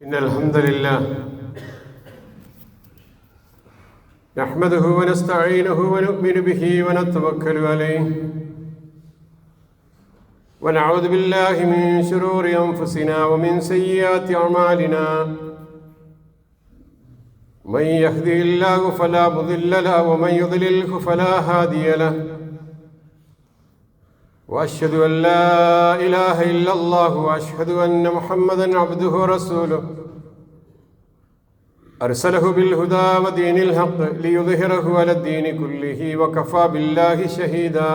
إن الحمد لله نحمده ونستعينه ونؤمن به ونتوكل عليه ونعوذ بالله من شرور أنفسنا ومن سيئات أعمالنا من يهده الله فلا مضل له ومن يضلله فلا هادي له وأشهد أن لا إله إلا الله وأشهد أن محمدًا عبده ورسوله أرسله بالهدى ودين الحق ليظهره على الدين كله وكفى بالله شهيدا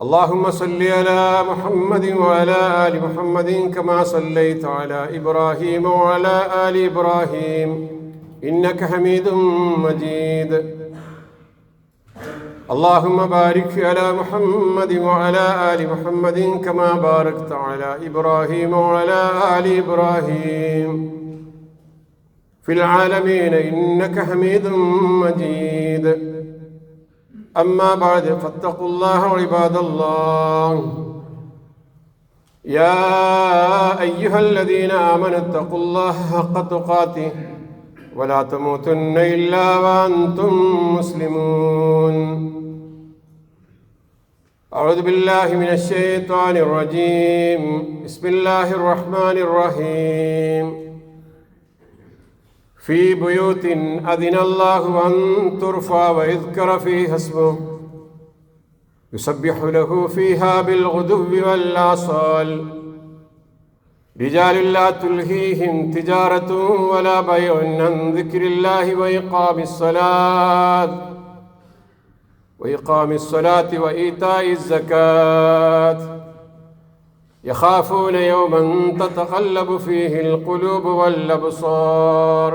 اللهم صل على محمد وعلى آل محمد كما صليت على إبراهيم وعلى آل إبراهيم إنك حميد مجيد اللهم بارك على محمد وعلى آل محمد كما باركت على إبراهيم وعلى آل إبراهيم في العالمين إنك حميد مجيد أما بعد فاتقوا الله عباد الله يا أيها الذين آمنوا اتقوا الله حق تقاته ولا تموتن إلا وأنتم مسلمون أعوذ بالله من الشيطان الرجيم بسم الله الرحمن الرحيم في بيوت أذن الله أن ترفع ويذكر فيها اسمه يسبح له فيها بالغدو والآصال رجال لا تلهيهم تجارة ولا بيع عن ذكر الله وإقام الصلاة وإيتاء الزكاة يخافون يوما تتقلب فيه القلوب والأبصار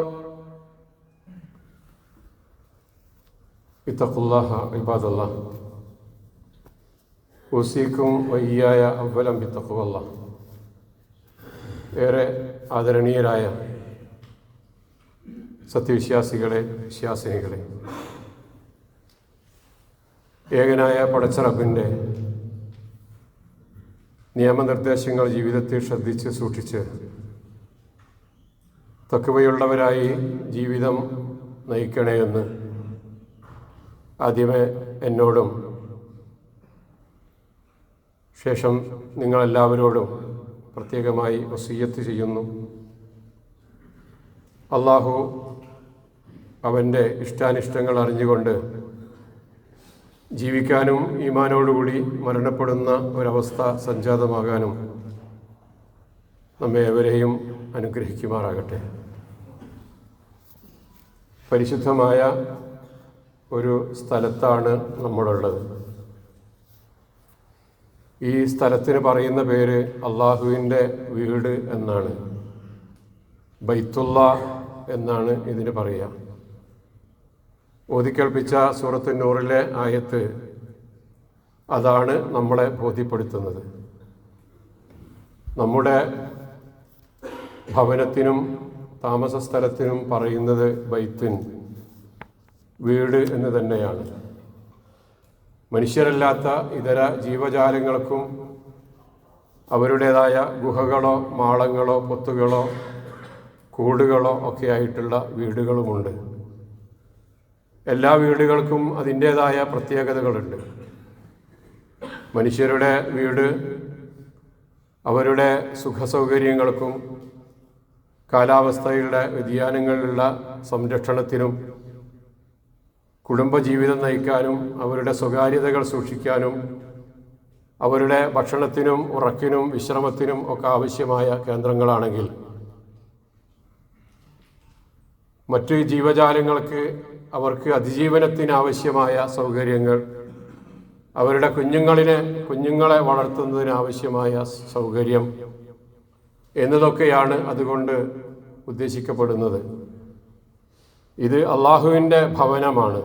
اتقوا الله عباد الله أوصيكم وإياي أولا بتقوى الله. ഏറെ ആദരണീയരായ സത്യവിശ്വാസികളെ, വിശ്വാസിനികളെ, ഏകനായ പടച്ച റബ്ബിൻ്റെ നിയമനിർദ്ദേശങ്ങൾ ജീവിതത്തിൽ ശ്രദ്ധിച്ച് സൂക്ഷിച്ച് തഖ്വയുള്ളവരായി ജീവിതം നയിക്കണമെന്ന് ആദ്യമേ എന്നോടും ശേഷം നിങ്ങളെല്ലാവരോടും പ്രത്യേകമായി വസിയ്യത്ത് ചെയ്യുന്നു. അള്ളാഹു അവൻ്റെ ഇഷ്ടാനിഷ്ടങ്ങൾ അറിഞ്ഞുകൊണ്ട് ജീവിക്കാനും ഈമാനോടുകൂടി മരണപ്പെടുന്ന ഒരവസ്ഥ സംജാതമാകാനും നമ്മെ ഏവരെയും അനുഗ്രഹിക്കുമാറാകട്ടെ. പരിശുദ്ധമായ ഒരു സ്ഥലത്താണ് നമ്മളുള്ളത്. ഈ സ്ഥലത്തിന് പറയുന്ന പേര് അള്ളാഹുവിൻ്റെ വീട് എന്നാണ്. ബൈത്തുള്ള എന്നാണ് ഇതിന് പറയുക. ഓതിക്കേൾപ്പിച്ച സൂറത്ത് നൂറിലെ ആയത്ത് അതാണ് നമ്മളെ ബോധ്യപ്പെടുത്തുന്നത്. നമ്മുടെ ഭവനത്തിനും താമസ സ്ഥലത്തിനും പറയുന്നത് ബൈത്തുൻ, വീട് എന്ന് തന്നെയാണ്. മനുഷ്യരല്ലാത്ത ഇതര ജീവജാലങ്ങൾക്കും അവരുടേതായ ഗുഹകളോ മാളങ്ങളോ പൊത്തുകളോ കൂടുകളോ ഒക്കെ ആയിട്ടുള്ള വീടുകളുമുണ്ട്. എല്ലാ വീടുകൾക്കും അതിൻ്റേതായ പ്രത്യേകതകളുണ്ട്. മനുഷ്യരുടെ വീട് അവരുടെ സുഖസൗകര്യങ്ങൾക്കും കാലാവസ്ഥയുടെ വ്യതിയാനങ്ങളിലുള്ള സംരക്ഷണത്തിനും കുടുംബജീവിതം നയിക്കാനും അവരുടെ സ്വകാര്യതകൾ സൂക്ഷിക്കാനും അവരുടെ ഭക്ഷണത്തിനും ഉറക്കിനും വിശ്രമത്തിനും ഒക്കെ ആവശ്യമായ കേന്ദ്രങ്ങളാണെങ്കിൽ, മറ്റ് ജീവജാലങ്ങൾക്ക് അവർക്ക് അതിജീവനത്തിനാവശ്യമായ സൗകര്യങ്ങൾ, അവരുടെ കുഞ്ഞുങ്ങളെ വളർത്തുന്നതിനാവശ്യമായ സൗകര്യം എന്നതൊക്കെയാണ് അതുകൊണ്ട് ഉദ്ദേശിക്കപ്പെടുന്നത്. ഇത് അള്ളാഹുവിൻ്റെ ഭവനമാണ്.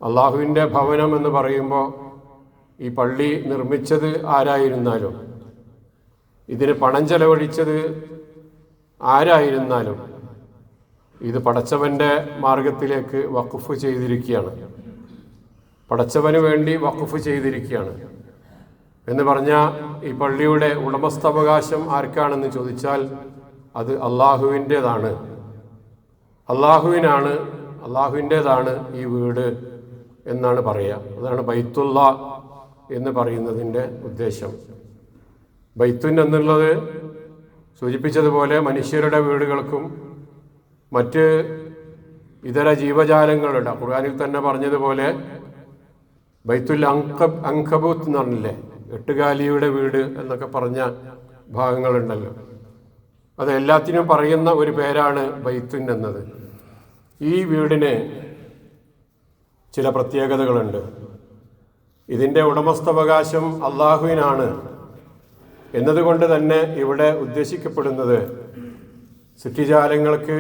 അള്ളാഹുവിൻ്റെ ഭവനം എന്ന് പറയുമ്പോൾ ഈ പള്ളി നിർമ്മിച്ചത് ആരായിരുന്നാലും, ഇതിന് പണം ചെലവഴിച്ചത് ആരായിരുന്നാലും, ഇത് പടച്ചവൻ്റെ മാർഗത്തിലേക്ക് വഖഫ് ചെയ്തിരിക്കുകയാണ്. പടച്ചവന് വേണ്ടി വഖഫ് ചെയ്തിരിക്കുകയാണ്. എന്ന് പറഞ്ഞാൽ ഈ പള്ളിയുടെ ഉടമസ്ഥാവകാശം ആർക്കാണെന്ന് ചോദിച്ചാൽ അത് അള്ളാഹുവിൻ്റേതാണ്. അള്ളാഹുവിൻ്റേതാണ് ഈ വീട് എന്നാണ് പറയുക. അതാണ് ബൈത്തുള്ള എന്ന് പറയുന്നതിൻ്റെ ഉദ്ദേശം. ബൈത്തുൻ എന്നുള്ളത് സൂചിപ്പിച്ചതുപോലെ മനുഷ്യരുടെ വീടുകൾക്കും മറ്റ് ഇതര ജീവജാലങ്ങളുടെ ഖുർആനിൽ തന്നെ പറഞ്ഞതുപോലെ ബൈത്തുൽ അങ്കബൂത്ത് എന്ന് പറഞ്ഞില്ലേ, എട്ടുകാലിയുടെ വീട് എന്നൊക്കെ പറഞ്ഞ ഭാഗങ്ങളുണ്ടല്ലോ. അത് എല്ലാത്തിനും പറയുന്ന ഒരു പേരാണ് ബൈത്തുൻ എന്നത്. ഈ വീടിന് ചില പ്രത്യേകതകളുണ്ട്. ഇതിൻ്റെ ഉടമസ്ഥാവകാശം അള്ളാഹുവിനാണ് എന്നതുകൊണ്ട് തന്നെ ഇവിടെ ഉദ്ദേശിക്കപ്പെടുന്നത് സൃഷ്ടിജാലങ്ങൾക്ക്,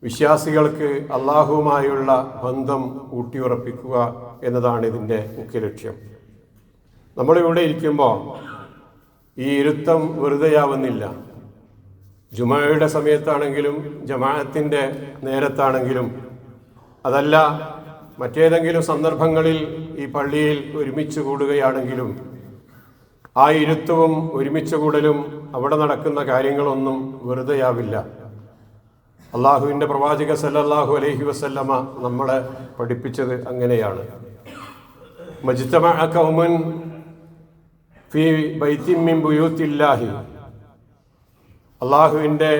വിശ്വാസികൾക്ക് അള്ളാഹുവുമായുള്ള ബന്ധം ഊട്ടിയുറപ്പിക്കുക എന്നതാണ് ഇതിൻ്റെ മുഖ്യ ലക്ഷ്യം. നമ്മളിവിടെ ഇരിക്കുമ്പോൾ ഈ ഇരുത്തം വെറുതെയാവുന്നില്ല. ജുമഅയുടെ സമയത്താണെങ്കിലും ജമാഅത്തിൻ്റെ നേരത്താണെങ്കിലും അതല്ല മറ്റേതെങ്കിലും സന്ദർഭങ്ങളിൽ ഈ പള്ളിയിൽ ഒരുമിച്ച് കൂടുകയാണെങ്കിലും ആ ഇരുത്തവും ഒരുമിച്ച് കൂടലും അവിടെ നടക്കുന്ന കാര്യങ്ങളൊന്നും വെറുതെയാവില്ല. അള്ളാഹുവിൻ്റെ പ്രവാചക സല്ലല്ലാഹു അലൈഹി വസല്ലമ നമ്മളെ പഠിപ്പിച്ചത് അങ്ങനെയാണ്. മജ്തമഅ ഖൗമുൻ ഫീ ബൈത്തിൻ മിൻ ബുയൂത്തില്ലാഹി, അള്ളാഹുവിൻ്റെ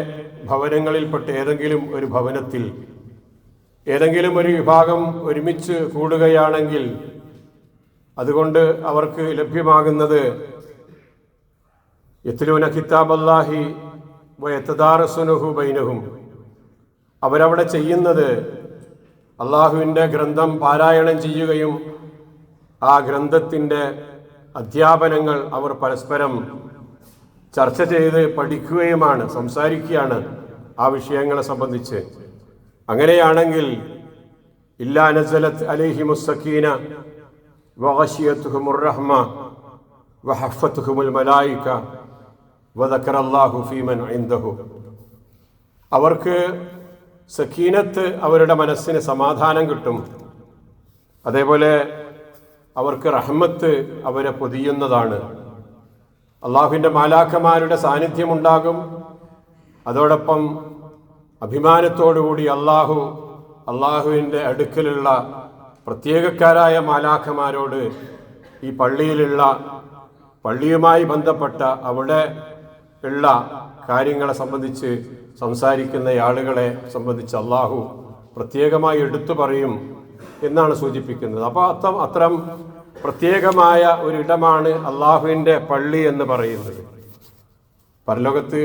ഭവനങ്ങളിൽപ്പെട്ട ഏതെങ്കിലും ഒരു ഭവനത്തിൽ ഏതെങ്കിലും ഒരു വിഭാഗം ഒരുമിച്ച് കൂടുകയാണെങ്കിൽ അതുകൊണ്ട് അവർക്ക് ലഭ്യമാകുന്നത് യത്ലൂന കിതാബല്ലാഹി വയതദാറസുനഹു ബൈനഹും, അവരവിടെ ചെയ്യുന്നത് അള്ളാഹുവിൻ്റെ ഗ്രന്ഥം പാരായണം ചെയ്യുകയും ആ ഗ്രന്ഥത്തിൻ്റെ അധ്യാപനങ്ങൾ അവർ പരസ്പരം ചർച്ച ചെയ്ത് പഠിക്കുകയുമാണ്, സംസാരിക്കുകയാണ് ആ വിഷയങ്ങളെ സംബന്ധിച്ച്. അങ്ങനെയാണെങ്കിൽ ഇല്ലാ നസലത് അലൈഹിമുസ് സക്കീന വഗശിയത്തുഹുമുർ റഹ്മ വഹഫത്തുഹുമുൽ മലായിക വദക്കറല്ലാഹു ഫീമൻ ഇൻദഹു, അവർക്ക് സക്കീനത്ത്, അവരുടെ മനസ്സിന് സമാധാനം കിട്ടും. അതേപോലെ അവർക്ക് റഹ്മത്ത് അവരെ പൊതിയുന്നതാണ്. അള്ളാഹുവിൻ്റെ മാലാഖമാരുടെ സാന്നിധ്യമുണ്ടാകും. അതോടൊപ്പം അഭിമാനത്തോടുകൂടി അള്ളാഹുവിൻ്റെ അടുക്കലുള്ള പ്രത്യേകക്കാരായ മാലാഖമാരോട് ഈ പള്ളിയുമായി ബന്ധപ്പെട്ട അവിടെ ഉള്ള കാര്യങ്ങളെ സംബന്ധിച്ച് സംസാരിക്കുന്ന ആളുകളെ സംബന്ധിച്ച് അള്ളാഹു പ്രത്യേകമായി എടുത്തു പറയും എന്നാണ് സൂചിപ്പിക്കുന്നത്. അപ്പോൾ അത്തരം പ്രത്യേകമായ ഒരിടമാണ് അള്ളാഹുവിൻ്റെ പള്ളി എന്ന് പറയുന്നത്. പരലോകത്ത്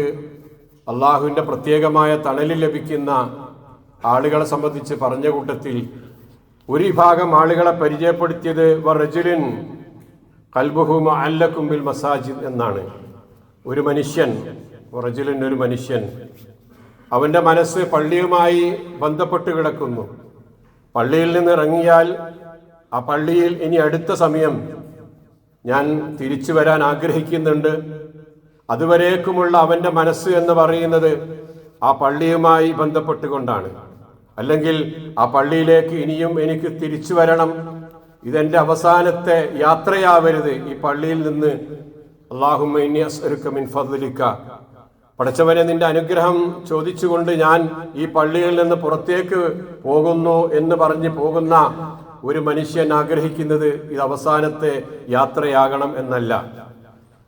അള്ളാഹുവിൻ്റെ പ്രത്യേകമായ തണലിൽ ലഭിക്കുന്ന ആളുകളെ സംബന്ധിച്ച് പറഞ്ഞ കൂട്ടത്തിൽ ഒരു വിഭാഗം ആളുകളെ പരിചയപ്പെടുത്തിയത് വറജുലിൻ ഖൽബുഹു മുഅല്ലഖും ബിൽ മസാജിദ് എന്നാണ്. ഒരു മനുഷ്യൻ, വറജുലിൻ ഒരു മനുഷ്യൻ, അവൻ്റെ മനസ്സ് പള്ളിയുമായി ബന്ധപ്പെട്ട് കിടക്കുന്നു. പള്ളിയിൽ നിന്ന് ഇറങ്ങിയാൽ ആ പള്ളിയിൽ ഇനി അടുത്ത സമയം ഞാൻ തിരിച്ചു വരാൻ ആഗ്രഹിക്കുന്നുണ്ട്. അതുവരേക്കുമുള്ള അവൻ്റെ മനസ്സ് എന്ന് പറയുന്നത് ആ പള്ളിയുമായി ബന്ധപ്പെട്ടുകൊണ്ടാണ്. അല്ലെങ്കിൽ ആ പള്ളിയിലേക്ക് ഇനിയും എനിക്ക് തിരിച്ചു വരണം, ഇതെൻ്റെ അവസാനത്തെ യാത്രയാവരുത് ഈ പള്ളിയിൽ നിന്ന്. അല്ലാഹുമ്മ ഇന്നി അസ്അലുക മിൻ ഫദ്ലിക, പടച്ചവനെ നിന്റെ അനുഗ്രഹം ചോദിച്ചുകൊണ്ട് ഞാൻ ഈ പള്ളിയിൽ നിന്ന് പുറത്തേക്ക് പോകുന്നു എന്ന് പറഞ്ഞ് പോകുന്ന ഒരു മനുഷ്യൻ ആഗ്രഹിക്കുന്നത് ഇത് അവസാനത്തെ യാത്രയാകണം എന്നല്ല.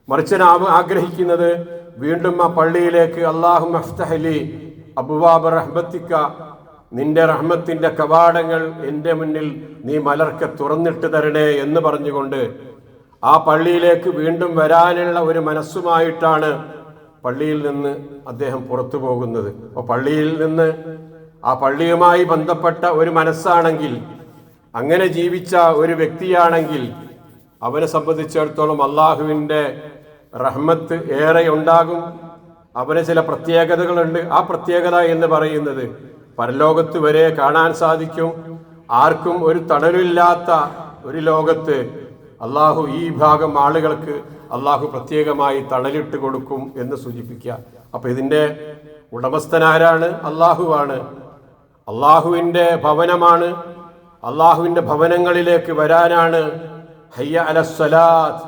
മറിച്ച് ആഗ്രഹിക്കുന്നത് വീണ്ടും ആ പള്ളിയിലേക്ക് അല്ലാഹുമ്മ അഫ്തഹ് ലി അബ്വാബ റഹ്മത്തിക, നിന്റെ റഹ്മത്തിന്റെ കവാടങ്ങൾ എൻ്റെ മുന്നിൽ നീ മലർക്കെ തുറന്നിട്ട് തരണേ എന്ന് പറഞ്ഞുകൊണ്ട് ആ പള്ളിയിലേക്ക് വീണ്ടും വരാനുള്ള ഒരു മനസ്സുമായിട്ടാണ് പള്ളിയിൽ നിന്ന് അദ്ദേഹം പുറത്തു പോകുന്നത്. അപ്പോൾ പള്ളിയിൽ നിന്ന് ആ പള്ളിയുമായി ബന്ധപ്പെട്ട ഒരു മനസ്സാണെങ്കിൽ, അങ്ങനെ ജീവിച്ച ഒരു വ്യക്തിയാണെങ്കിൽ അവനെ സംബന്ധിച്ചിടത്തോളം അള്ളാഹുവിൻ്റെ റഹ്മത്ത് ഏറെ ഉണ്ടാകും. അവന് ചില പ്രത്യേകതകളുണ്ട്. ആ പ്രത്യേകത എന്ന് പറയുന്നത് പരലോകത്ത് വരെ കാണാൻ സാധിക്കും. ആർക്കും ഒരു തണലില്ലാത്ത ഒരു ലോകത്ത് അള്ളാഹു ഈ ഭാഗം ആളുകൾക്ക് അള്ളാഹു പ്രത്യേകമായി തണലിട്ട് കൊടുക്കും എന്ന് സൂചിപ്പിക്കുക. അപ്പം ഇതിൻ്റെ ഉടമസ്ഥനാരാണ്? അള്ളാഹുവാണ്. അള്ളാഹുവിൻ്റെ ഭവനമാണ്. അള്ളാഹുവിൻ്റെ ഭവനങ്ങളിലേക്ക് വരാനാണ് ഹയ്യ അലസ്സലാത്ത്,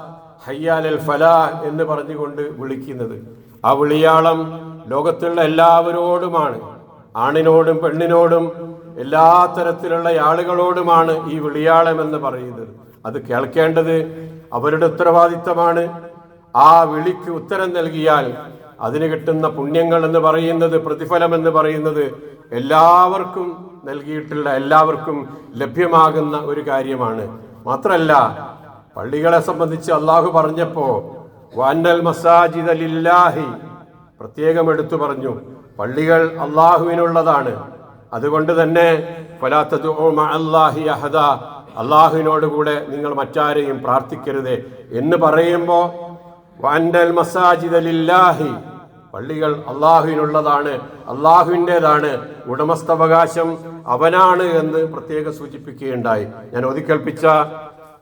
ഹയ്യാലൽ ഫലാഹ് എന്ന് പറഞ്ഞുകൊണ്ട് വിളിക്കുന്നത്. ആ വിളിയാളം ലോകത്തുള്ള എല്ലാവരോടുമാണ്, ആണിനോടും പെണ്ണിനോടും എല്ലാ തരത്തിലുള്ള ആളുകളോടുമാണ് ഈ വിളിയാളം എന്ന് പറയുന്നത്. അത് കേൾക്കേണ്ടത് അവരുടെ ഉത്തരവാദിത്തമാണ്. ആ വിളിക്ക് ഉത്തരം നൽകിയാൽ അതിന് കിട്ടുന്ന പുണ്യങ്ങൾ എന്ന് പറയുന്നത്, പ്രതിഫലം എന്ന് പറയുന്നത് എല്ലാവർക്കും നൽകിയിട്ടുള്ള, എല്ലാവർക്കും ലഭ്യമാകുന്ന ഒരു കാര്യമാണ്. മാത്രല്ല, പള്ളികളെ സംബന്ധിച്ച് അള്ളാഹു പറഞ്ഞപ്പോ വഅന്നൽ മസാജിദ ലില്ലാഹി പ്രത്യേകം എടുത്തു പറഞ്ഞു. പള്ളികൾ അള്ളാഹുവിനുള്ളതാണ്. അതുകൊണ്ട് തന്നെ ഫലാ തദ്ഉ മഅല്ലാഹി അഹദ, അള്ളാഹുവിനോട് കൂടെ നിങ്ങൾ മറ്റാരെയും പ്രാർത്ഥിക്കരുത് എന്ന് പറയുമ്പോൾ വഅന്നൽ മസാജിദ ലില്ലാഹി, പള്ളികൾ അള്ളാഹുവിനുള്ളതാണ്, അള്ളാഹുവിൻ്റെതാണ്, ഉടമസ്ഥാവകാശം അവനാണ് എന്ന് പ്രത്യേകം സൂചിപ്പിക്കുകയുണ്ടായി. ഞാൻ ഓതിക്കേൽപ്പിച്ച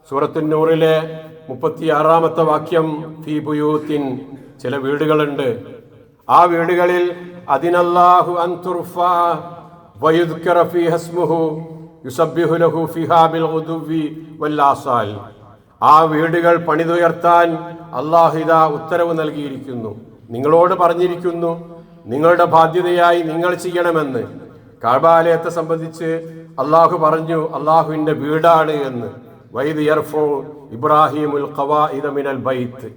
സൂറത്തുൻ നൂറിലെ 36-ാമത്തെ വാക്യം, ഫീ ബുയൂത്തിൻ, ചില വീടുകളുണ്ട്. ആ വീടുകളിൽ അതിനല്ലാഹു അൻ തുർഫഅ വയുദ്കറ ഫീഹ ഇസ്മുഹു യുസബ്ബിഹു ലഹു ഫീഹാ ബിൽ ഗുദുവ്വി വൽ ആസാൽ. ആ വീടുകൾ പണിതുയർത്താൻ അല്ലാഹു ഇതാ ഉത്തരവ് നൽകിയിരിക്കുന്നു, നിങ്ങളോട് പറഞ്ഞിരിക്കുന്നു, നിങ്ങളുടെ ബാധ്യതയായി നിങ്ങൾ ചെയ്യണമെന്ന്. കഅബാലയത്തെ സംബന്ധിച്ച് അള്ളാഹു പറഞ്ഞു അള്ളാഹുവിന്റെ വീടാണ് എന്ന്. വൈദ് യർഫു ഇബ്രാഹിമുൽ ഖവാഇദ മിനൽ ബൈത്ത്,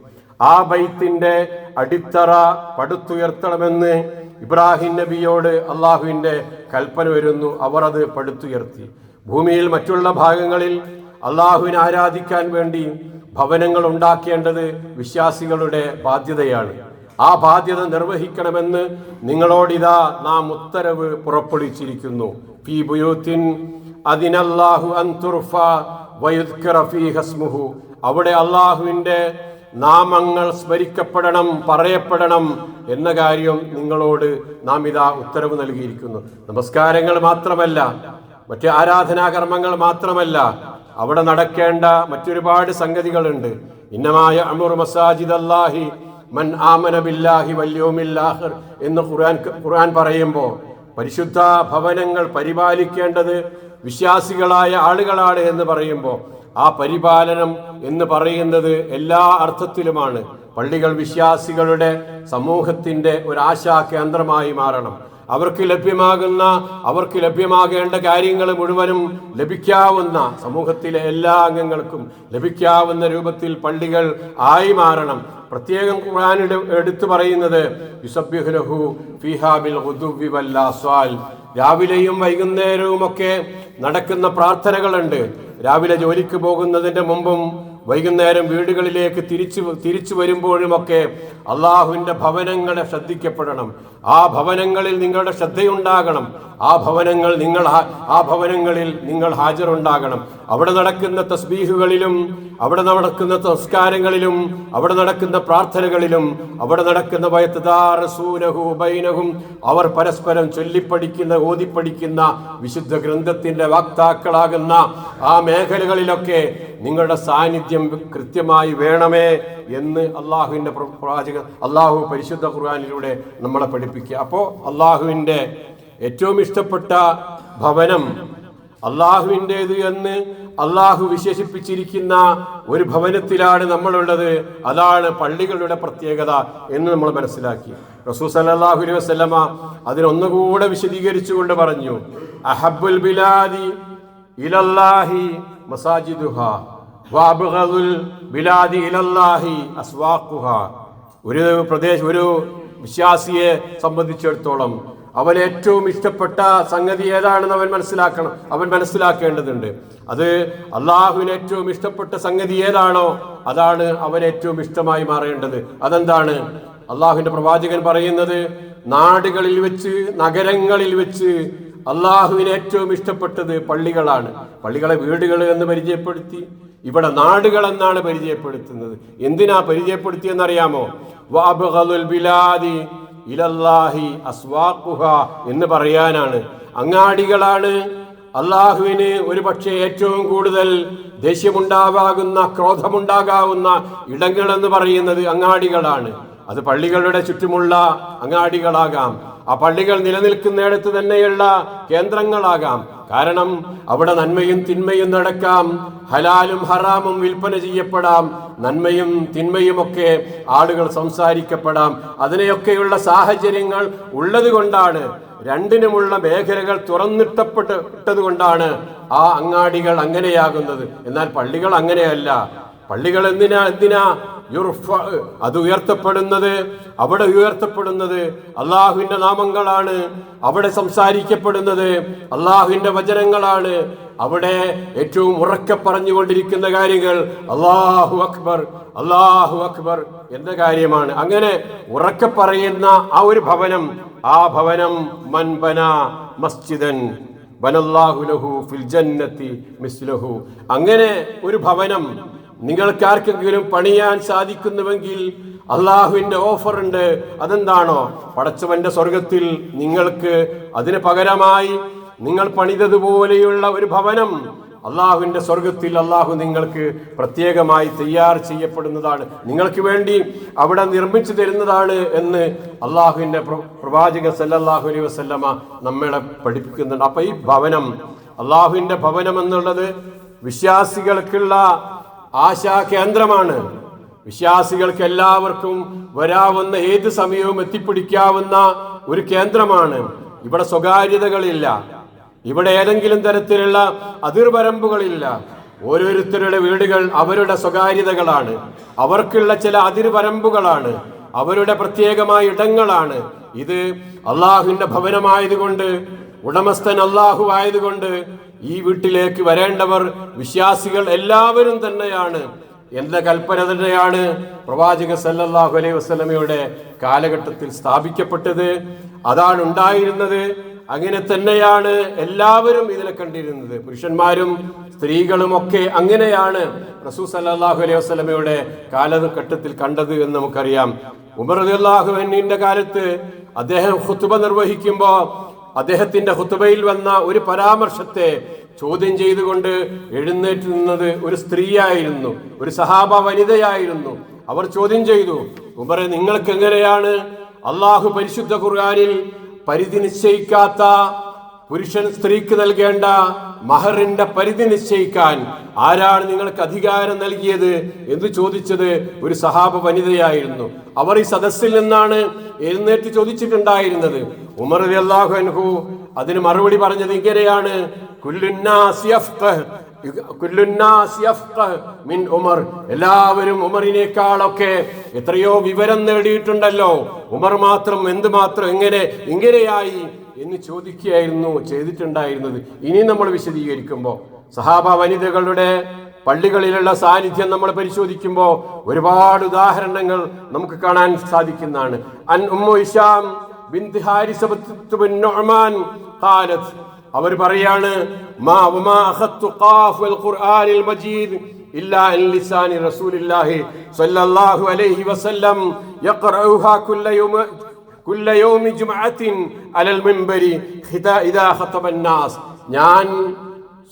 ആ ബൈത്തിന്റെ അടിത്തറ പടുത്തുയർത്തണമെന്ന് ഇബ്രാഹിം നബിയോട് അള്ളാഹുവിന്റെ കൽപ്പന വരുന്നു. അവർ അത് പടുത്തുയർത്തി. ഭൂമിയിൽ മറ്റുള്ള ഭാഗങ്ങളിൽ അള്ളാഹുവിനെ ആരാധിക്കാൻ വേണ്ടി ഭവനങ്ങൾ ഉണ്ടാക്കേണ്ടത് വിശ്വാസികളുടെ ബാധ്യതയാണ്. ആ ബാധ്യത നിർവഹിക്കണമെന്ന് നിങ്ങളോടിതാ നാം ഉത്തരവ് പുറപ്പെടുവിച്ചിരിക്കുന്നു. ഫീ ബുയൂത്തിൻ അതിനല്ലാഹു അൻ തുർഫഅ വയുദ്കറ ഫീഹ ഇസ്മുഹു, അവിടെ അള്ളാഹുവിന്റെ നാമങ്ങൾ സ്മരിക്കപ്പെടണം, പറയപ്പെടണം എന്ന കാര്യം നിങ്ങളോട് നാം ഇതാ ഉത്തരവ് നൽകിയിരിക്കുന്നു. നമസ്കാരങ്ങൾ മാത്രമല്ല, മറ്റ് ആരാധനാകർമ്മങ്ങൾ മാത്രമല്ല, അവിടെ നടക്കേണ്ട മറ്റൊരുപാട് സംഗതികളുണ്ട്. ഇന്നമായ അമുർ മസാജിദ് അല്ലാഹി മൻ ആമന ബില്ലാഹി വൽ യൗമിൽ ആഖിർ എന്ന് ഖുർആൻ പറയുമ്പോൾ പരിശുദ്ധ ഭവനങ്ങൾ പരിപാലിക്കേണ്ടത് വിശ്വാസികളായ ആളുകളാണ് എന്ന് പറയുമ്പോൾ ആ പരിപാലനം എന്ന് പറയുന്നത് എല്ലാ അർത്ഥത്തിലുമാണ്. പള്ളികൾ വിശ്വാസികളുടെ സമൂഹത്തിന്റെ ഒരു ആശാ കേന്ദ്രമായി മാറണം. അവർക്ക് ലഭ്യമാകേണ്ട കാര്യങ്ങൾ മുഴുവനും ലഭിക്കാവുന്ന, സമൂഹത്തിലെ എല്ലാ അംഗങ്ങൾക്കും ലഭിക്കാവുന്ന രൂപത്തിൽ പള്ളികൾ ആയി മാറണം. പ്രത്യേകം ഖുർആൻ എടുത്തു പറയുന്നത് യുസബ്ബിഹു ലഹു ഫീഹാ ബിൽ ഗുദുവ്വി വൽ ആസ്വാൽ, രാവിലെയും വൈകുന്നേരവും ഒക്കെ നടക്കുന്ന പ്രാർത്ഥനകളുണ്ട്. രാവിലെ ജോലിക്ക് പോകുന്നതിന്റെ മുമ്പും വൈകുന്നേരം വീടുകളിലേക്ക് തിരിച്ചു വരുമ്പോഴുമൊക്കെ അള്ളാഹുവിന്റെ ഭവനങ്ങളെ ശ്രദ്ധിക്കപ്പെടണം. ആ ഭവനങ്ങളിൽ നിങ്ങളുടെ ശ്രദ്ധയുണ്ടാകണം. ആ ഭവനങ്ങളിൽ നിങ്ങൾ ഹാജറുണ്ടാകണം. അവിടെ നടക്കുന്ന തസ്ബീഹുകളിലും, അവിടെ നടക്കുന്ന സംസ്കാരങ്ങളിലും, അവിടെ നടക്കുന്ന പ്രാർത്ഥനകളിലും, അവിടെ നടക്കുന്ന വയതദാറസൂനഹു ബൈനഹും, അവർ പരസ്പരം ചൊല്ലിപ്പഠിക്കുന്ന, ഓതിപ്പഠിക്കുന്ന വിശുദ്ധ ഗ്രന്ഥത്തിന്റെ വാക്താക്കളാകുന്ന ആ മേഖലകളിലൊക്കെ നിങ്ങളുടെ സാന്നിധ്യം കൃത്യമായി വേണമേ എന്ന് അള്ളാഹുവിന്റെ പ്രവാചകൻ അള്ളാഹു പരിശുദ്ധ ഖുർആനിലൂടെ നമ്മളെ പഠിപ്പിക്കുക. അപ്പോൾ അള്ളാഹുവിന്റെ ഏറ്റവും ഇഷ്ടപ്പെട്ട ഭവനം അള്ളാഹുവിൻ്റേത് എന്ന് അള്ളാഹു വിശേഷിപ്പിച്ചിരിക്കുന്ന ഒരു ഭവനത്തിലാണ് നമ്മളുള്ളത്. അതാണ് പള്ളികളുടെ പ്രത്യേകത എന്ന് നമ്മൾ മനസ്സിലാക്കി. റസൂൽ സല്ലല്ലാഹു അലൈഹി വസല്ലമ അതിനൊന്നുകൂടെ വിശദീകരിച്ചുകൊണ്ട് പറഞ്ഞു, അഹബ്ബുൽ ബിലാദി ഇലല്ലാഹി മസാജിദുഹാ വഅബ്ഗദുൽ ബിലാദി ഇലല്ലാഹി അസ്വാഖുഹാ. ഒരു വിശ്വാസിയെ സംബന്ധിച്ചിടത്തോളം അവൻ ഏറ്റവും ഇഷ്ടപ്പെട്ട സംഗതി ഏതാണെന്ന് അവൻ മനസ്സിലാക്കേണ്ടതുണ്ട്. അത് അള്ളാഹുവിന് ഏറ്റവും ഇഷ്ടപ്പെട്ട സംഗതി ഏതാണോ അതാണ് അവൻ ഏറ്റവും ഇഷ്ടമായി മാറേണ്ടത്. അതെന്താണ്? അള്ളാഹുവിന്റെ പ്രവാചകൻ പറയുന്നത്, നാടുകളിൽ വെച്ച്, നഗരങ്ങളിൽ വെച്ച് അള്ളാഹുവിന് ഏറ്റവും ഇഷ്ടപ്പെട്ടത് പള്ളികളാണ്. പള്ളികളെ വീടുകൾ എന്ന് പരിചയപ്പെടുത്തി, ഇവിടെ നാടുകൾ എന്നാണ് പരിചയപ്പെടുത്തുന്നത്. എന്തിനാ പരിചയപ്പെടുത്തിയെന്നറിയാമോ? വഅബ്ഗദുൽ ബിലാദി ഇലല്ലാഹി അസ്വാഖുഹാ എന്ന് പറയാനാണ്. അങ്ങാടികളാണ് അള്ളാഹുവിന് ഒരു പക്ഷേ ഏറ്റവും കൂടുതൽ ദേഷ്യമുണ്ടാകാവുന്ന, ക്രോധമുണ്ടാകാവുന്ന ഇടങ്ങൾ എന്ന് പറയുന്നത് അങ്ങാടികളാണ്. അത് പള്ളികളുടെ ചുറ്റുമുള്ള അങ്ങാടികളാകാം. ആ പള്ളികൾ നിലനിൽക്കുന്നിടത്ത് തന്നെയുള്ള കേന്ദ്രങ്ങളാകാം. കാരണം അവിടെ നന്മയും തിന്മയും നടക്കാം, ഹലാലും ഹറാമും വിൽപ്പന ചെയ്യപ്പെടാം, നന്മയും തിന്മയുമൊക്കെ ആളുകൾ സംസാരിക്കപ്പെടാം. അതിനെയൊക്കെയുള്ള സാഹചര്യങ്ങൾ ഉള്ളത് കൊണ്ടാണ്, രണ്ടിനുമുള്ള മേഖലകൾ തുറന്നിട്ടപ്പെട്ടത് കൊണ്ടാണ് ആ അങ്ങാടികൾ അങ്ങനെയാകുന്നത്. എന്നാൽ പള്ളികൾ അങ്ങനെയല്ല. പള്ളികൾ എന്തിനാ അത് ഉയർത്തപ്പെടുന്നത്, അവിടെ ഉയർത്തപ്പെടുന്നത് അള്ളാഹുവിന്റെ നാമങ്ങളാണ്, അവിടെ സംസാരിക്കപ്പെടുന്നത് അള്ളാഹുവിന്റെ വചനങ്ങളാണ്, അവിടെ ഏറ്റവും ഉറക്കെ പറഞ്ഞുകൊണ്ടിരിക്കുന്ന കാര്യങ്ങൾ അല്ലാഹു അക്ബർ അല്ലാഹു അക്ബർ എന്ന കാര്യമാണ്. അങ്ങനെ ഉറക്കെ പറയുന്ന ആ ഒരു ഭവനം, ആ ഭവനം മൻ ബനാ മസ്ജിദൻ ബനല്ലാഹു ലഹു ഫിൽ ജന്നതി മിസ്ലഹു. അങ്ങനെ ഒരു ഭവനം നിങ്ങൾക്ക് ആർക്കെങ്കിലും പണിയാൻ സാധിക്കുന്നുവെങ്കിൽ അള്ളാഹുവിന്റെ ഓഫർ ഉണ്ട്. അതെന്താണോ? പടച്ചവന്റെ സ്വർഗത്തിൽ നിങ്ങൾക്ക് അതിന് പകരമായി നിങ്ങൾ പണിതതുപോലെയുള്ള ഒരു ഭവനം അള്ളാഹുവിന്റെ സ്വർഗത്തിൽ അള്ളാഹു നിങ്ങൾക്ക് പ്രത്യേകമായി തയ്യാർ ചെയ്യപ്പെടുന്നതാണ്, നിങ്ങൾക്ക് വേണ്ടി അവിടെ നിർമ്മിച്ചു തരുന്നതാണ് എന്ന് അള്ളാഹുവിന്റെ പ്രവാചകൻ സല്ലല്ലാഹു അലൈഹി വസല്ലമ നമ്മളെ പഠിപ്പിക്കുന്നുണ്ട്. അപ്പൊ ഈ ഭവനം, അള്ളാഹുവിന്റെ ഭവനം എന്നുള്ളത് വിശ്വാസികൾക്കുള്ള ആശാ കേന്ദ്രമാണ്. വിശ്വാസികൾക്ക് എല്ലാവർക്കും വരാവുന്ന ഏത് സമയവും എത്തിപ്പിടിക്കാവുന്ന ഒരു കേന്ദ്രമാണ്. ഇവിടെ സ്വകാര്യതകളില്ല, ഇവിടെ ഏതെങ്കിലും തരത്തിലുള്ള അതിർവരമ്പുകളില്ല. ഓരോരുത്തരുടെ വീടുകൾ അവരുടെ സ്വകാര്യതകളാണ്, അവർക്കുള്ള ചില അതിർവരമ്പുകളാണ്, അവരുടെ പ്രത്യേകമായ ഇടങ്ങളാണ്. ഇത് അള്ളാഹുവിന്റെ ഭവനമായതുകൊണ്ട്, ഉടമസ്ഥൻ അള്ളാഹു ആയതുകൊണ്ട് ഈ വീട്ടിലേക്ക് വരേണ്ടവർ വിശ്വാസികൾ എല്ലാവരും തന്നെയാണ് എന്ന കൽപ്പന തന്നെയാണ് പ്രവാചക സല്ലല്ലാഹു അലൈഹി വസല്ലമയുടെ കാലഘട്ടത്തിൽ സ്ഥാപിക്കപ്പെട്ടത്. അതാണ് ഉണ്ടായിരുന്നത്. അങ്ങനെ തന്നെയാണ് എല്ലാവരും ഇതിനെ കണ്ടിരുന്നത്. പുരുഷന്മാരും സ്ത്രീകളും ഒക്കെ അങ്ങനെയാണ് റസൂൽ സല്ലല്ലാഹു അലൈഹി വസല്ലമയുടെ കാലഘട്ടത്തിൽ കണ്ടത് എന്ന് നമുക്കറിയാം. ഉമർ റളിയല്ലാഹു അൻഹുവിന്റെ കാലത്ത് അദ്ദേഹം ഖുത്ബ നിർവഹിക്കുമ്പോൾ അദ്ദേഹത്തിന്റെ ഖുത്ബയിൽ വന്ന ഒരു പരാമർശത്തെ ചോദ്യം ചെയ്തുകൊണ്ട് എഴുന്നേറ്റ് നിന്നത് ഒരു സ്ത്രീയായിരുന്നു, ഒരു സഹാബ വനിതയായിരുന്നു. അവർ ചോദ്യം ചെയ്തു, ഉമറെ, നിങ്ങൾക്ക് എങ്ങനെയാണ് അള്ളാഹു പരിശുദ്ധ ഖുർആനിൽ പരിധി നിശ്ചയിക്കാത്ത പുരുഷൻ സ്ത്രീക്ക് നൽകേണ്ട മഹറിന്റെ പരിധി നിശ്ചയിക്കാൻ ആരാണ് നിങ്ങൾക്ക് അധികാരം നൽകിയത് എന്ന് ചോദിച്ചത് ഒരു സഹാബ വനിതയായിരുന്നു. അവർ ഈ സദസ്സിൽ നിന്നാണ് എഴുന്നേറ്റ് ചോദിച്ചിട്ടുണ്ടായിരുന്നത്. ഉമർ റളിയല്ലാഹു അൻഹു അതിന് മറുപടി പറഞ്ഞത് ഇങ്ങനെയാണ്, മിൻ ഉമർ. എല്ലാവരും ഉമറിനേക്കാളൊക്കെ എത്രയോ വിവരം നേടിയിട്ടുണ്ടല്ലോ, ഉമർ മാത്രം എന്തുമാത്രം എങ്ങനെയായി എന്ന് ചോദിക്കുകയായിരുന്നു ചെയ്തിട്ടുണ്ടായിരുന്നത്. ഇനി നമ്മൾ വിശദീകരിക്കുമ്പോൾ സഹാബ വനിതകളുടെ പള്ളികളിലുള്ള സാന്നിധ്യം നമ്മൾ പരിശോധിക്കുമ്പോൾ ഒരുപാട് ഉദാഹരണങ്ങൾ നമുക്ക് കാണാൻ സാധിക്കുന്നതാണ്. അൻ ഉമ്മു ഹിശാം ബിൻത് ഹാരിസ ബിൻ നുഅ്മാൻ ഖാലത്, അവർ പറയാണ്, മാ വമാ അഖത്തു ഖാഫുൽ ഖുർആനിൽ മജീദ് ഇല്ലാ അൻ ലിസാനി റസൂലില്ലാഹി സ്വല്ലല്ലാഹു അലൈഹി വസല്ലം യഖറഉഹാ കുല്ല യൗമി ജുംഅത്തിൻ അലൽ മിൻബരി ഇദാ ഖതബൻ നാസ്. ഞാൻ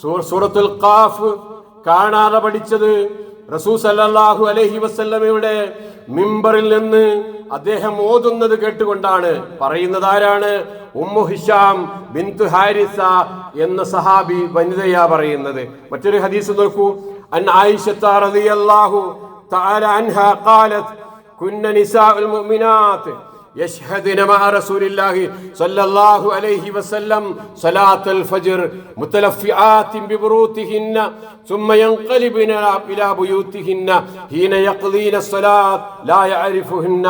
സൂറത്തുൽ ഖാഫ് കാണാതെ പഠിച്ചത് റസൂൽ സല്ലല്ലാഹു അലൈഹി വസല്ലമയുടെ മിമ്പറിൽ നിന്ന് അദ്ദേഹം ഓതുന്നത് കേട്ടുകൊണ്ടാണ്. പറയുന്നത് ആരാണ്? ഉമ്മു ഹിശാം ബിൻതു ഹാരിസ എന്ന സഹാബി വനിതയാ പറയുന്നത്. മറ്റൊരു ഹദീസ് നോക്കൂ. അൻ ആയിഷ റളിയല്ലാഹു തആല അൻഹാ ഖാലത് കുന്ന നിസാഉൽ മുഅ്മിനാത്ത് يشهدن مع رسول الله صلى الله عليه وسلم صلاة الفجر متلفعات ببروتهن ثم ينقلبن إلى بيوتهن حين يقضين الصلاة لا يعرفهن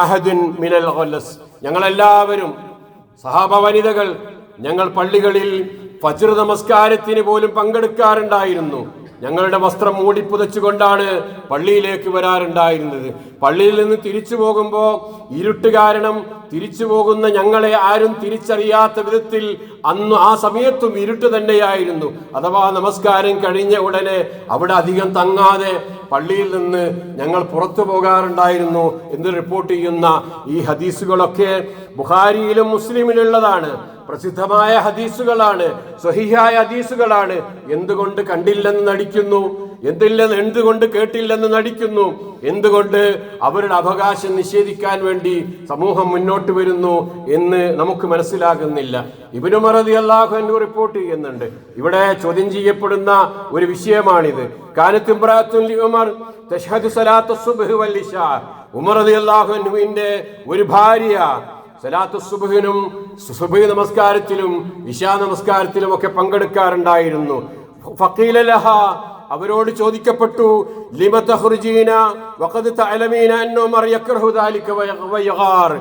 أحد من الغلس. ഞങ്ങളെല്ലാവരും സഹാബ വനിതകൾ ഞങ്ങൾ പള്ളികളിൽ ഫജ്ർ നമസ്കാരത്തിന് പോലും പങ്കെടുക്കാറുണ്ടായിരുന്നു. ഞങ്ങളുടെ വസ്ത്രം മൂടിപ്പുതച്ചുകൊണ്ടാണ് പള്ളിയിലേക്ക് വരാറുണ്ടായിരുന്നത്. പള്ളിയിൽ നിന്ന് തിരിച്ചു പോകുമ്പോൾ ഇരുട്ട് കാരണം തിരിച്ചു പോകുന്ന ഞങ്ങളെ ആരും തിരിച്ചറിയാത്ത വിധത്തിൽ അന്ന് ആ സമയത്തും ഇരുട്ട് തന്നെയായിരുന്നു. അഥവാ നമസ്കാരം കഴിഞ്ഞ ഉടനെ അവിടെ അധികം തങ്ങാതെ പള്ളിയിൽ നിന്ന് ഞങ്ങൾ പുറത്തു പോകാറുണ്ടായിരുന്നു എന്ന് റിപ്പോർട്ട് ചെയ്യുന്ന ഈ ഹദീസുകളൊക്കെ ബുഖാരിയിലും മുസ്ലിമിലുള്ളതാണ്. പ്രസിദ്ധമായ ഹദീസുകളാണ്, സ്വഹീഹായ ഹദീസുകളാണ്. എന്തുകൊണ്ട് കണ്ടില്ലെന്ന് നടിക്കുന്നു? എന്തുകൊണ്ട് കേട്ടില്ലെന്ന് നടിക്കുന്നു? എന്തുകൊണ്ട് അവരുടെ അവകാശം നിഷേധിക്കാൻ വേണ്ടി സമൂഹം മുന്നോട്ട് വരുന്നു എന്ന് നമുക്ക് മനസ്സിലാകുന്നില്ല. ഇബ്നു ഉമർ റളിയല്ലാഹു അൻഹു റിപ്പോർട്ട് ചെയ്യുന്നുണ്ട്. ഇവിടെ ചോദ്യം ചെയ്യപ്പെടുന്ന ഒരു വിഷയമാണിത്. കാനത്ത് ഇംറഅത്തുൻ ലി ഉമർ തശ്ഹദു സലാത്തു സുബ്ഹി വൽ ഇശാ. ഉമർ റളിയല്ലാഹു അൻഹുവിന്റെ ഒരു ഭാര്യ സലാത്തു സുബ്ഹിനും സുബ്ഹി നമസ്കാരത്തിലും ഇശാ നമസ്കാരത്തിലും ഒക്കെ പങ്കെടുക്കാറുണ്ടായിരുന്നു. ഫഖീല ലഹാ, അവരോട് ചോദിക്കപ്പെട്ടു, ലിമ തഖ്റുജീന വഖദ് തഅലമീന അന്ന ഉമർ യക്റഹു ദാലിക വയഗാർ.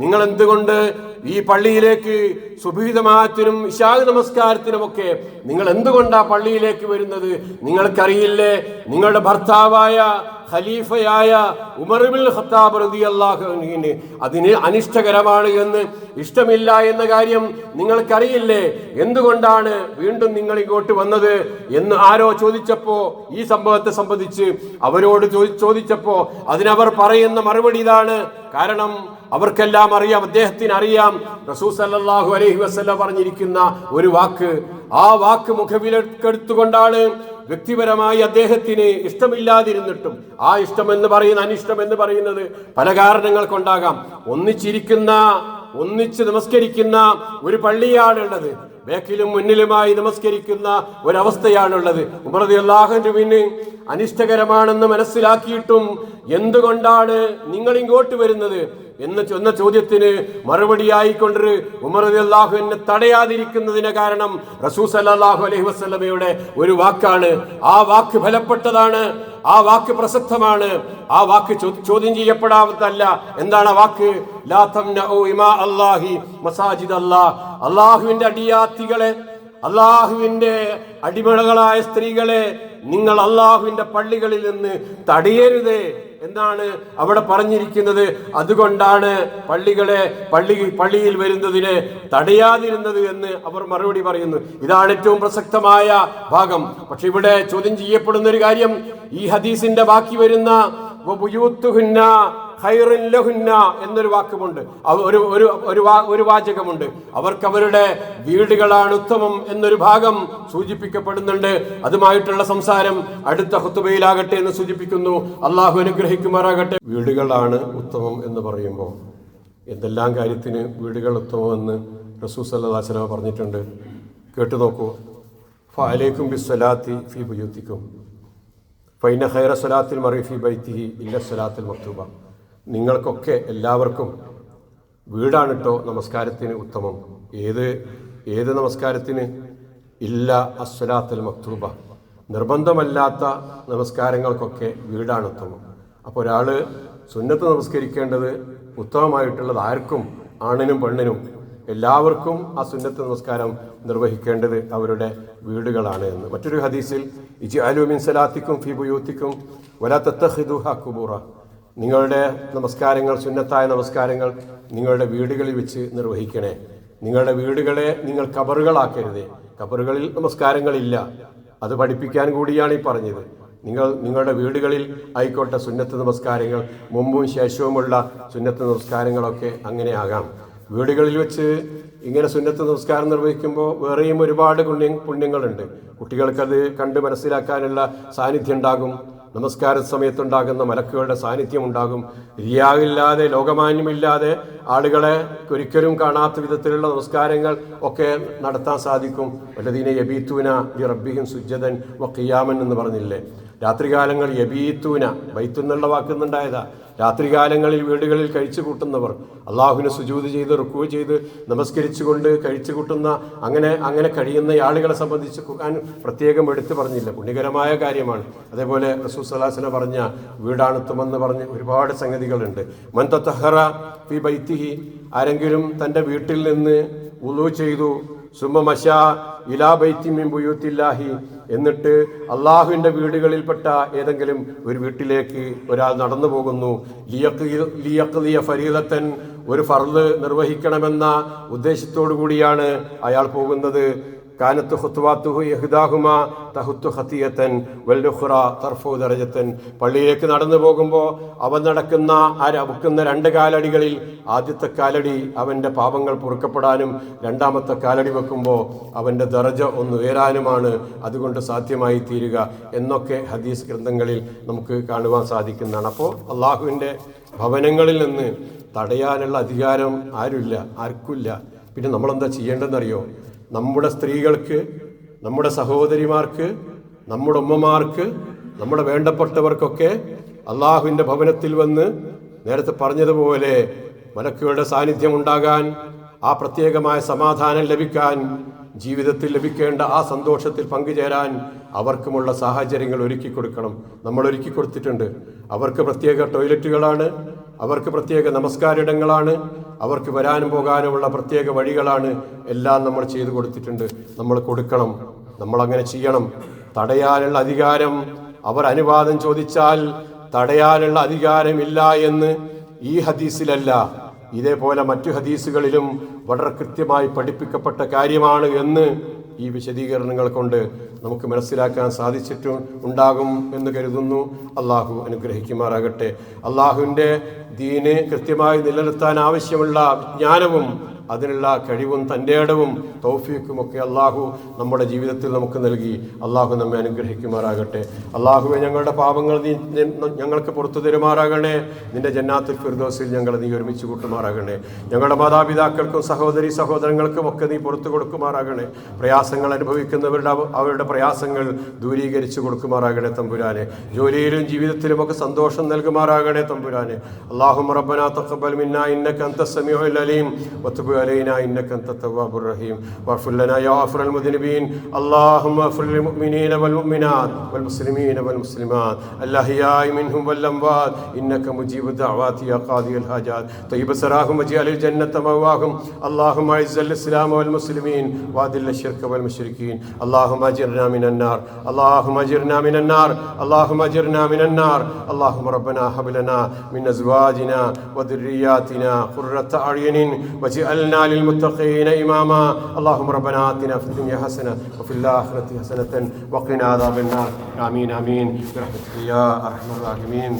നിങ്ങൾ എന്തുകൊണ്ട് ഈ പള്ളിയിലേക്ക് സുബ്ഹി ജമാഅത്തിനും ഇശാ നമസ്കാരത്തിനുമൊക്കെ നിങ്ങൾ എന്തുകൊണ്ടാ പള്ളിയിലേക്ക് വരുന്നത്? നിങ്ങൾക്കറിയില്ലേ നിങ്ങളുടെ ഭർത്താവായ ഖലീഫയായ ഉമർ ഇബ്നുൽ ഖത്താബ് റളിയല്ലാഹു അൻഹുവിന് അതിന് അനിഷ്ടകരമാണ് എന്ന്, ഇഷ്ടമില്ല എന്ന കാര്യം നിങ്ങൾക്കറിയില്ലേ? എന്തുകൊണ്ടാണ് വീണ്ടും നിങ്ങൾ ഇങ്ങോട്ട് വന്നത് എന്ന് ആരോ ചോദിച്ചപ്പോ, ഈ സംഭവത്തെ സംബന്ധിച്ച് അവരോട് ചോദിച്ചപ്പോ അതിനവർ പറയുന്ന മറുപടി ഇതാണ്. കാരണം അവർക്കെല്ലാം അറിയാം, അദ്ദേഹത്തിന് അറിയാം റസൂൽ സല്ലല്ലാഹു അലൈഹി വസല്ലം പറഞ്ഞിരിക്കുന്ന ഒരു വാക്ക്. ആ വാക്ക് മുഖവിലെടുത്തുകൊണ്ടാണ് വ്യക്തിപരമായി അദ്ദേഹത്തിന് ഇഷ്ടമില്ലാതിരുന്നിട്ടും ആ ഇഷ്ടമെന്ന് പറയുന്ന അനിഷ്ടം എന്ന് പറയുന്നത് പല കാരണങ്ങൾ കൊണ്ടാകാം. ഒന്നിച്ച് നമസ്കരിക്കുന്ന ഒരു പള്ളിയാണുള്ളത്, ബേക്കിലും മുന്നിലുമായി നമസ്കരിക്കുന്ന ഒരവസ്ഥയാണുള്ളത്. ഉമർ റളിയല്ലാഹു അൻഹുവിന് അനിഷ്ടകരമാണെന്ന് മനസ്സിലാക്കിയിട്ടും എന്തുകൊണ്ടാണ് നിങ്ങൾ ഇങ്ങോട്ട് വരുന്നത് എന്ന ചോദ്യത്തിന് മറുപടിയായിക്കൊണ്ട് ഉമർ റളിയല്ലാഹു അൻഹു തടയാതിരിക്കുന്നതിന് കാരണം റസൂൽ സല്ലല്ലാഹു അലൈഹി വസല്ലമയുടെ ഒരു വാക്കാണ്. ആ വാക്ക് ഫലപ്പെട്ടതാണ്, ആ വാക്ക് പ്രസക്തമാണ്, ആ വാക്ക് ചോദ്യം ചെയ്യപ്പെടാത്തതല്ല. എന്താണ് ആ വാക്ക്? ലാ തംനഉ ഇമാ അല്ലാഹി മസാജിദ് അല്ലാഹ്. അല്ലാഹുവിന്റെ അടിയാത്തികളെ, അല്ലാഹുവിന്റെ അടിമകളായ സ്ത്രീകളെ നിങ്ങൾ അല്ലാഹുവിന്റെ പള്ളികളിൽ നിന്ന് തടയരുതേ എന്നാണ് അവിടെ പറഞ്ഞിരിക്കുന്നത്. അതുകൊണ്ടാണ് പള്ളിയിൽ വരുന്നതിനെ തടയാതിരുന്നത് എന്ന് അവർ മറുപടി പറയുന്നു. ഇതാണ് ഏറ്റവും പ്രസക്തമായ ഭാഗം. പക്ഷെ ഇവിടെ ചോദ്യം ചെയ്യപ്പെടുന്ന ഒരു കാര്യം, ഈ ഹദീസിന്റെ ബാക്കി വരുന്ന എന്നൊരു വാക്കുമുണ്ട്, ഒരു വാചകമുണ്ട്. അവർക്ക് അവരുടെ വീടുകളാണ് ഉത്തമം എന്നൊരു ഭാഗം സൂചിപ്പിക്കപ്പെടുന്നുണ്ട്. അതുമായിട്ടുള്ള സംസാരം അടുത്ത ഖുതുബയിലാകട്ടെ എന്ന് സൂചിപ്പിക്കുന്നു. അള്ളാഹു അനുഗ്രഹിക്കുമാറാകട്ടെ. വീടുകളാണ് ഉത്തമം എന്ന് പറയുമ്പോൾ എന്തെല്ലാം കാര്യത്തിന് വീടുകൾ ഉത്തമമെന്ന് റസൂൽ സല്ലല്ലാഹു അലൈഹി വസല്ലം പറഞ്ഞിട്ടുണ്ട്. കേട്ടു നോക്കൂ. ഫഅലൈക്കും ബിസ്സലാത്തി ഫീ ബുയൂത്തിക്കും ഫൈന ഖൈറ സ്വലാത്തിൽ മറി ഫീ ബൈത്തിഹി ഇല്ല സ്വലാത്തുൽ മക്തൂബ. നിങ്ങൾക്കൊക്കെ എല്ലാവർക്കും വീടാണ് കേട്ടോ നമസ്കാരത്തിന് ഉത്തമം. ഏത് നമസ്കാരത്തിന്? ഇല്ല അസ്വലാത്തുൽ മക്തൂബ, നിർബന്ധമല്ലാത്ത നമസ്കാരങ്ങൾക്കൊക്കെ വീടാണ് ഉത്തമം. അപ്പോൾ ഒരാൾ സുന്നത്ത് നമസ്കരിക്കേണ്ടത് ഉത്തമമായിട്ടുള്ളത് ആർക്കും, ആണിനും പെണ്ണിനും എല്ലാവർക്കും ആ സുന്നത്ത് നമസ്കാരം നിർവഹിക്കേണ്ടത് അവരുടെ വീടുകളാണ് എന്ന്. മറ്റൊരു ഹദീസിൽ ഇജ്അലൂ മിൻ സലാത്തിക്കും ഫീ ബുയൂത്തിക്കും വലാ തത്തഖിദൂഹാ ഖുബൂറ. നിങ്ങളുടെ നമസ്കാരങ്ങൾ, സുന്നത്തായ നമസ്കാരങ്ങൾ നിങ്ങളുടെ വീടുകളിൽ വെച്ച് നിർവഹിക്കണേ. നിങ്ങളുടെ വീടുകളെ നിങ്ങൾ ഖബറുകളാക്കരുതേ. ഖബറുകളിൽ നമസ്കാരങ്ങളില്ല, അത് പഠിപ്പിക്കാൻ കൂടിയാണ് ഈ പറഞ്ഞത്. നിങ്ങളുടെ വീടുകളിൽ ആയിക്കോട്ടെ സുന്നത്ത് നമസ്കാരങ്ങൾ, മുമ്പും ശേഷവുമുള്ള സുന്നത്ത് നമസ്കാരങ്ങളൊക്കെ അങ്ങനെ ആകാം. വീടുകളിൽ വെച്ച് ഇങ്ങനെ സുന്നത്ത് നമസ്കാരം നിർവഹിക്കുമ്പോൾ വേറെയും ഒരുപാട് പുണ്യങ്ങളുണ്ട്. കുട്ടികൾക്കത് കണ്ട് മനസ്സിലാക്കാനുള്ള സാന്നിധ്യം ഉണ്ടാകും. നമസ്കാര സമയത്തുണ്ടാകുന്ന മലക്കുകളുടെ സാന്നിധ്യം ഉണ്ടാകും. റിയായില്ലാതെ, ലോകമാന്യമില്ലാതെ ആളുകളെ ഒരിക്കലും കാണാത്ത വിധത്തിലുള്ള നമസ്കാരങ്ങൾ ഒക്കെ നടത്താൻ സാധിക്കും. വല്ലദീന യബീത്തൂന ലിറബ്ബിഹിം സുജ്ജദൻ വഖിയാമൻ എന്ന് പറഞ്ഞില്ലേ? രാത്രികാലങ്ങൾ യബീത്തൂന, ബൈത്തുന്നുള്ള വാക്കുന്നുണ്ടായതാ. രാത്രികാലങ്ങളിൽ വീടുകളിൽ കഴിച്ചു കൂട്ടുന്നവർ, അള്ളാഹുവിന് സുജൂദ് ചെയ്ത് റുക്കൂ ചെയ്ത് നമസ്കരിച്ചുകൊണ്ട് കഴിച്ചു കൂട്ടുന്ന അങ്ങനെ കഴിയുന്ന ആളുകളെ സംബന്ധിച്ച് ഖുർആൻ പ്രത്യേകം എടുത്തു പറഞ്ഞില്ല. പുണ്യകരമായ കാര്യമാണ്. അതേപോലെ റസൂൽ സ്വല്ലല്ലാഹു അലൈഹി വസല്ലം പറഞ്ഞ വീടാണുത്തമെന്ന് പറഞ്ഞ് ഒരുപാട് സംഗതികളുണ്ട്. മൻ തതഹറ ഫീ ബൈത്തിഹി, ആരെങ്കിലും തൻ്റെ വീട്ടിൽ നിന്ന് വുളൂ ചെയ്തു, സുമ്മ മശാ ഇലാ ബൈത്തി മിൻ ബുയൂത്തില്ലാഹി, എന്നിട്ട് അള്ളാഹുവിൻ്റെ വീടുകളിൽപ്പെട്ട ഏതെങ്കിലും ഒരു വീട്ടിലേക്ക് ഒരാൾ നടന്നു പോകുന്നു, ലിയഖ്ദിയ ഫരീദത്തൻ, ഒരു ഫർള് നിർവഹിക്കണമെന്ന ഉദ്ദേശത്തോടു കൂടിയാണ് അയാൾ പോകുന്നത്. കാനത്ത് ഖുത്വാത്തുഹു ഇഹ്ദാഹുമാ തഹുത്തു ഖതിയതൻ വൽ ഉഖ്റ തർഫു ദറജതൻ. പള്ളിയിലേക്ക് നടന്നു പോകുമ്പോൾ അവൻ നടക്കുന്ന വെക്കുന്ന 2 കാലടികളിൽ ആദ്യത്തെ കാലടി അവൻ്റെ പാപങ്ങൾ പൊറുക്കപ്പെടാനും രണ്ടാമത്തെ കാലടി വെക്കുമ്പോൾ അവൻ്റെ ദറജ ഒന്ന് ഉയരാനുമാണ് അതുകൊണ്ട് സാധ്യമായി തീരുക എന്നൊക്കെ ഹദീസ് ഗ്രന്ഥങ്ങളിൽ നമുക്ക് കാണുവാൻ സാധിക്കുന്നതാണ്. അപ്പോൾ അള്ളാഹുവിൻ്റെ ഭവനങ്ങളിൽ നിന്ന് തടയാനുള്ള അധികാരം ആർക്കുമില്ല. പിന്നെ നമ്മളെന്താ ചെയ്യേണ്ടതെന്നറിയോ? നമ്മുടെ സ്ത്രീകൾക്ക്, നമ്മുടെ സഹോദരിമാർക്ക്, നമ്മുടെ ഉമ്മമാർക്ക്, നമ്മുടെ വേണ്ടപ്പെട്ടവർക്കൊക്കെ അള്ളാഹുവിൻ്റെ ഭവനത്തിൽ വന്ന് നേരത്തെ പറഞ്ഞതുപോലെ മലക്കുകളുടെ സാന്നിധ്യം ഉണ്ടാകാൻ, ആ പ്രത്യേകമായ സമാധാനം ലഭിക്കാൻ, ജീവിതത്തിൽ ലഭിക്കേണ്ട ആ സന്തോഷത്തിൽ പങ്കുചേരാൻ അവർക്കുമുള്ള സാഹചര്യങ്ങൾ ഒരുക്കി കൊടുക്കണം. നമ്മൾ ഒരുക്കി കൊടുത്തിട്ടുണ്ട്. അവർക്ക് പ്രത്യേക ടോയ്ലറ്റുകളാണ്, അവർക്ക് പ്രത്യേക നമസ്കാരയിടങ്ങളാണ്, അവർക്ക് വരാനും പോകാനുമുള്ള പ്രത്യേക വഴികളാണ്. എല്ലാം നമ്മൾ ചെയ്തു കൊടുത്തിട്ടുണ്ട്. നമ്മൾ കൊടുക്കണം, നമ്മളങ്ങനെ ചെയ്യണം. തടയാനുള്ള അധികാരം, അവർ അനുവാദം ചോദിച്ചാൽ തടയാനുള്ള അധികാരമില്ല എന്ന് ഈ ഹദീസിലല്ല, ഇതേപോലെ മറ്റു ഹദീസുകളിലും വളരെ കൃത്യമായി പഠിപ്പിക്കപ്പെട്ട കാര്യമാണ് എന്ന് ഈ വിശദീകരണങ്ങൾ കൊണ്ട് നമുക്ക് മനസ്സിലാക്കാൻ സാധിച്ചിട്ടുണ്ടാകും എന്ന് കരുതുന്നു. അള്ളാഹു അനുഗ്രഹിക്കുമാറാകട്ടെ. അള്ളാഹുവിൻ്റെ ദീന് കൃത്യമായി നിലനിർത്താൻ ആവശ്യമുള്ള വിജ്ഞാനവും അതിനുള്ള കഴിവും തൻ്റെ ഇടവും തൗഫീഖും ഒക്കെ അള്ളാഹു നമ്മുടെ ജീവിതത്തിൽ നമുക്ക് നൽകി. അള്ളാഹു നമ്മെ അനുഗ്രഹിക്കുമാറാകട്ടെ. അള്ളാഹുവെ, ഞങ്ങളുടെ പാപങ്ങൾ നീ ഞങ്ങൾക്ക് പുറത്തു തരുമാറാകണേ. നിന്റെ ജന്നാത്തുൽ ഫിർദൗസിൽ ഞങ്ങളെ നീ ഒരുമിച്ച് കൂട്ടുമാറാകണേ. ഞങ്ങളുടെ മാതാപിതാക്കൾക്കും സഹോദരി സഹോദരങ്ങൾക്കും ഒക്കെ നീ പുറത്തു കൊടുക്കുമാറാകണേ. പ്രയാസങ്ങൾ അനുഭവിക്കുന്നവരുടെ അവരുടെ പ്രയാസങ്ങൾ ദൂരീകരിച്ചു കൊടുക്കുമാറാകണേ തമ്പുരാനെ. ജോലിയിലും ജീവിതത്തിലുമൊക്കെ സന്തോഷം നൽകുമാറാകണേ തമ്പുരാനെ. അല്ലാഹുമ്മ റബ്ബനാ തഖബ്ബൽ മിന്നാ ഇന്നക അൻതസ് സമീഉൽ അലീം വതുബ് علينا إنك أنت التواب الرحيم واغفر لنا يا غافر المذنبين. اللهم اغفر للمؤمنين والمؤمنات والمسلمين والمسلمات الأحياء منهم والأموات إنك مجيب الدعوات يا قاضي الحاجات. طيب سراهم واجعل الجنة مأواهم. اللهم أعز الإسلام والمسلمين وأذل الشرك والمشركين. اللهم أجرنا من النار. اللهم أجرنا من النار. اللهم أجرنا من النار. اللهم ربنا هب لنا من أزواجنا وذرياتنا قرة أعين واجعلنا للمتقين إماما. اللهم ربنا آتنا في الدنيا حسنة وفي الآخرة حسنة وقنا عذاب النار. آمين آمين برحمتك يا أرحم الراحمين.